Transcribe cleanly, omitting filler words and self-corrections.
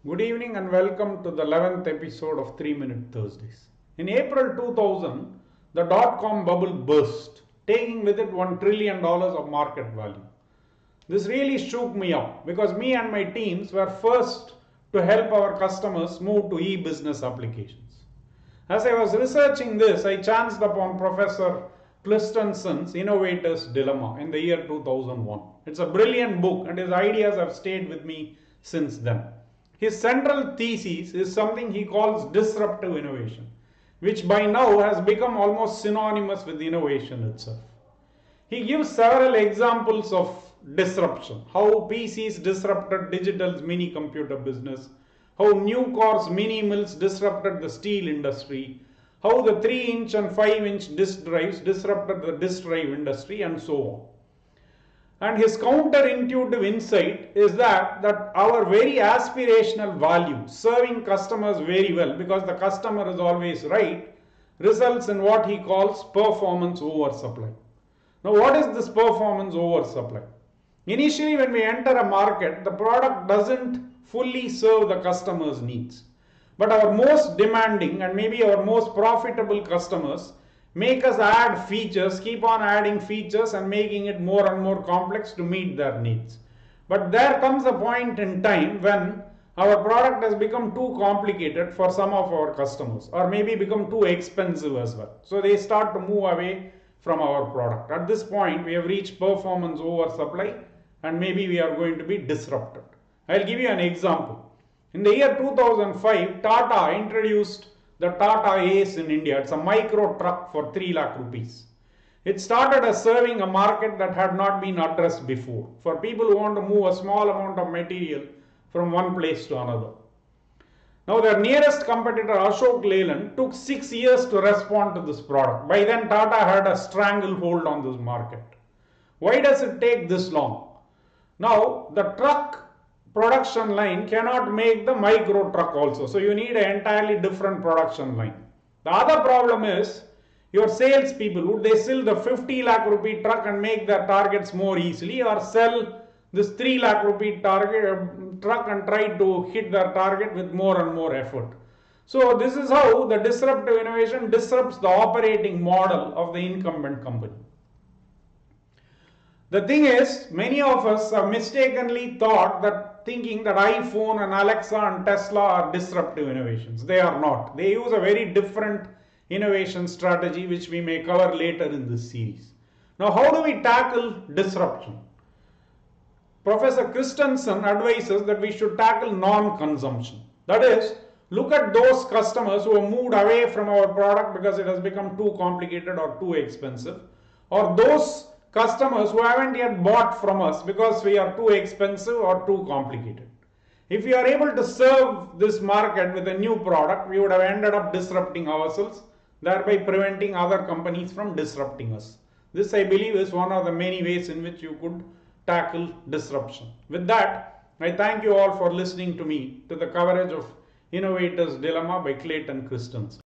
Good evening and welcome to the 11th episode of 3 Minute Thursdays. In April 2000, the dot-com bubble burst, taking with it $1 trillion of market value. This really shook me up because me and my teams were first to help our customers move to e-business applications. As I was researching this, I chanced upon Professor Christensen's Innovator's Dilemma in the year 2001. It's a brilliant book and his ideas have stayed with me since then. His central thesis is something he calls disruptive innovation, which by now has become almost synonymous with innovation itself. He gives several examples of disruption, how PCs disrupted digital's mini computer business, how new cars, mini mills disrupted the steel industry, how the 3-inch and 5-inch disk drives disrupted the disk drive industry, and so on. And his counterintuitive insight is that our very aspirational value, serving customers very well because the customer is always right, results in what he calls performance oversupply. Now, what is this performance oversupply? Initially, when we enter a market, the product doesn't fully serve the customer's needs. But our most demanding and maybe our most profitable customers make us add features, keep on adding features and making it more and more complex to meet their needs. But there comes a point in time when our product has become too complicated for some of our customers, or maybe become too expensive as well. So they start to move away from our product. At this point, we have reached performance oversupply and maybe we are going to be disrupted. I'll give you an example. In the year 2005, Tata introduced the Tata Ace in India. It's a micro truck for 3 lakh rupees. It started as serving a market that had not been addressed before, for people who want to move a small amount of material from one place to another. Now their nearest competitor, Ashok Leyland, took 6 years to respond to this product. By then Tata had a stranglehold on this market. Why does it take this long? Now the truck production line cannot make the micro truck also. So you need an entirely different production line. The other problem is your sales people. Would they sell the 50 lakh rupee truck and make their targets more easily, or sell this 3 lakh rupee truck and try to hit their target with more and more effort? So this is how the disruptive innovation disrupts the operating model of the incumbent company. The thing is, many of us have mistakenly thinking that iPhone and Alexa and Tesla are disruptive innovations. They are not. They use a very different innovation strategy which we may cover later in this series. Now, how do we tackle disruption? Professor Christensen advises that we should tackle non-consumption. That is, look at those customers who have moved away from our product because it has become too complicated or too expensive, or those customers who haven't yet bought from us because we are too expensive or too complicated. If we are able to serve this market with a new product, we would have ended up disrupting ourselves, thereby preventing other companies from disrupting us. This, I believe, is one of the many ways in which you could tackle disruption. With that, I thank you all for listening to me to the coverage of Innovator's Dilemma by Clayton Christensen.